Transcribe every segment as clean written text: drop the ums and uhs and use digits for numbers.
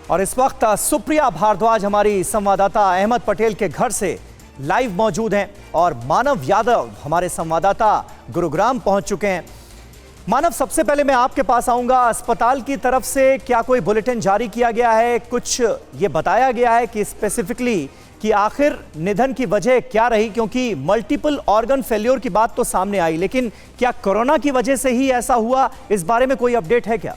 और इस वक्त सुप्रिया भारद्वाज हमारी संवाददाता अहमद पटेल के घर से लाइव मौजूद हैं और मानव यादव हमारे संवाददाता गुरुग्राम पहुंच चुके हैं। मानव, सबसे पहले मैं आपके पास आऊंगा। अस्पताल की तरफ से क्या कोई बुलेटिन जारी किया गया है? कुछ ये बताया गया है कि स्पेसिफिकली कि आखिर निधन की वजह क्या रही? क्योंकि मल्टीपल ऑर्गन फेल्योर की बात तो सामने आई, लेकिन क्या कोरोना की वजह से ही ऐसा हुआ? इस बारे में कोई अपडेट है क्या?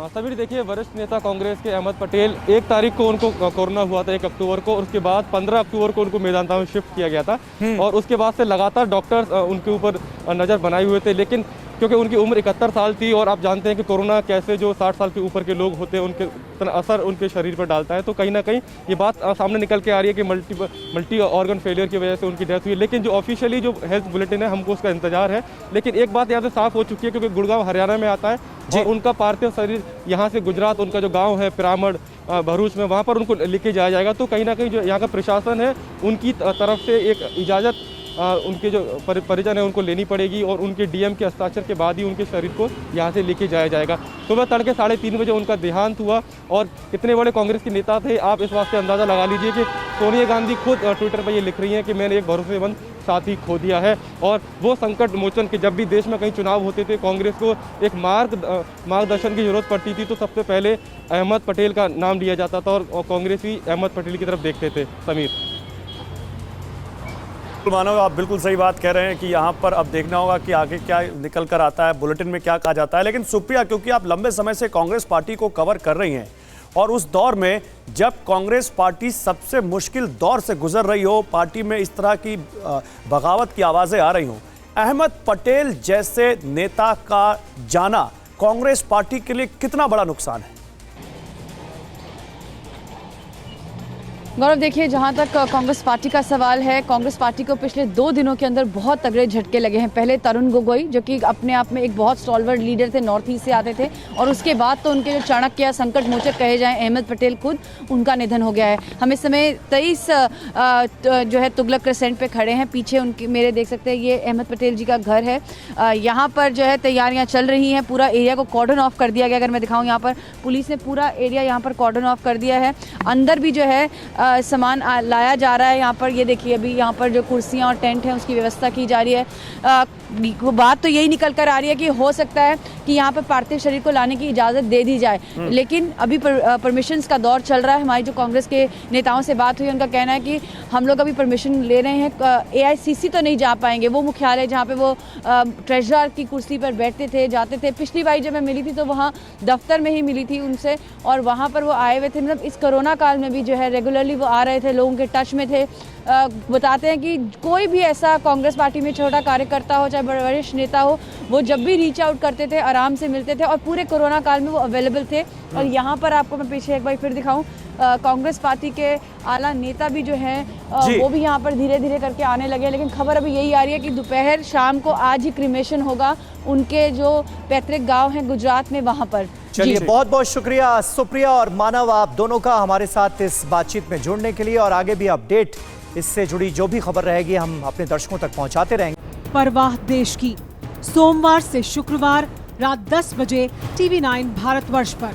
समीर, देखिए, वरिष्ठ नेता कांग्रेस के अहमद पटेल 1 तारीख को उनको कोरोना हुआ था, 1 अक्टूबर को, और उसके बाद 15 अक्टूबर को उनको मेदांता में शिफ्ट किया गया था। और उसके बाद से लगातार डॉक्टर्स उनके ऊपर नज़र बनाए हुए थे, लेकिन क्योंकि उनकी उम्र 71 साल थी और आप जानते हैं कि कोरोना कैसे जो 60 साल के ऊपर के लोग होते हैं उनके असर उनके शरीर पर डालता है, तो कहीं ना कहीं ये बात सामने निकल के आ रही है कि मल्टी ऑर्गन फेलियर की वजह से उनकी डेथ हुई। लेकिन जो ऑफिशियली जो हेल्थ बुलेटिन है, हमको उसका इंतजार है। लेकिन एक बात यहाँ से साफ हो चुकी है, क्योंकि गुड़गांव हरियाणा में आता है और उनका पार्थिव शरीर यहाँ से गुजरात, उनका जो गाँव है पिरामड़ भरूच में, वहाँ पर उनको लेके जाया जाएगा। तो कहीं ना कहीं जो यहाँ का प्रशासन है उनकी तरफ से एक इजाज़त उनके जो परिजन है उनको लेनी पड़ेगी और उनके डीएम के हस्ताक्षर के बाद ही उनके शरीर को यहाँ से लेके जाया जाएगा। सुबह तड़के 3:30 बजे उनका देहांत हुआ और कितने बड़े कांग्रेस के नेता थे, आप इस वास्ते अंदाज़ा लगा लीजिए कि सोनिया गांधी खुद ट्विटर पर ये लिख रही हैं कि मैंने एक भरोसेमंद साथी खो दिया है। और वो संकट मोचन के जब भी देश में कहीं चुनाव होते थे, कांग्रेस को एक मार्गदर्शन की जरूरत पड़ती थी, तो सबसे पहले अहमद पटेल का नाम लिया जाता था और कांग्रेस ही अहमद पटेल की तरफ देखते थे। समीर, मानव, आप बिल्कुल सही बात कह रहे हैं कि यहाँ पर अब देखना होगा कि आगे क्या निकल कर आता है, बुलेटिन में क्या कहा जाता है। लेकिन सुप्रिया, क्योंकि आप लंबे समय से कांग्रेस पार्टी को कवर कर रही हैं और उस दौर में जब कांग्रेस पार्टी सबसे मुश्किल दौर से गुजर रही हो, पार्टी में इस तरह की बगावत की आवाज़ें आ रही हों, अहमद पटेल जैसे नेता का जाना कांग्रेस पार्टी के लिए कितना बड़ा नुकसान है? गौरव, देखिए, जहां तक कांग्रेस पार्टी का सवाल है, कांग्रेस पार्टी को पिछले 2 दिनों के अंदर बहुत तगड़े झटके लगे हैं। पहले तरुण गोगोई, जो कि अपने आप में एक बहुत स्टॉलवर्ड लीडर थे, नॉर्थ ईस्ट से आते थे, और उसके बाद तो उनके जो चाणक्य या संकट मोचक कहे जाएं अहमद पटेल खुद, उनका निधन हो गया है। हम इस समय 23 जो है तुगलक क्रेसेंट पे खड़े हैं। पीछे उनके मेरे देख सकते हैं, ये अहमद पटेल जी का घर है। यहाँ पर जो है तैयारियाँ चल रही हैं, पूरा एरिया को कॉर्डन ऑफ कर दिया गया। अगर मैं दिखाऊँ, यहाँ पर पुलिस ने पूरा एरिया यहाँ पर कॉर्डन ऑफ कर दिया है। अंदर भी जो है सामान लाया जा रहा है। यहाँ पर ये देखिए, अभी यहाँ पर जो कुर्सियाँ और टेंट हैं उसकी व्यवस्था की जा रही है। वो बात तो यही निकल कर आ रही है कि हो सकता है कि यहाँ पर पार्थिव शरीर को लाने की इजाज़त दे दी जाए, लेकिन अभी परमिशंस का दौर चल रहा है। हमारी जो कांग्रेस के नेताओं से बात हुई, उनका कहना है कि हम लोग अभी परमिशन ले रहे हैं, AICC तो नहीं जा पाएंगे, वो मुख्यालय जहाँ पे वो ट्रेजरर की कुर्सी पर बैठते थे, जाते थे। पिछली बार जब मैं मिली थी तो वहाँ दफ्तर में ही मिली थी उनसे, और वहाँ पर वो आए हुए थे। मतलब इस कोरोना काल में भी जो है रेगुलरली वो आ रहे थे, लोगों के टच में थे। बताते हैं कि कोई भी ऐसा कांग्रेस पार्टी में छोटा कार्यकर्ता हो, चाहे वरिष्ठ नेता हो, वो जब भी रीच आउट करते थे, आराम से मिलते थे, और पूरे कोरोना काल में वो अवेलेबल थे। और यहाँ पर आपको मैं पीछे एक बार फिर दिखाऊं, कांग्रेस पार्टी के आला नेता भी जो हैं वो भी यहाँ पर धीरे धीरे करके आने लगे। लेकिन खबर अभी यही आ रही है कि दोपहर शाम को आज ही क्रिमेशन होगा उनके जो पैतृक गाँव हैं गुजरात में, वहाँ पर। चलिए, बहुत बहुत शुक्रिया सुप्रिया और मानव, आप दोनों का हमारे साथ इस बातचीत में जुड़ने के लिए। और आगे भी अपडेट, इससे जुड़ी जो भी खबर रहेगी हम अपने दर्शकों तक पहुंचाते रहेंगे। परवाह देश की, सोमवार से शुक्रवार रात 10 बजे TV9 भारतवर्ष पर।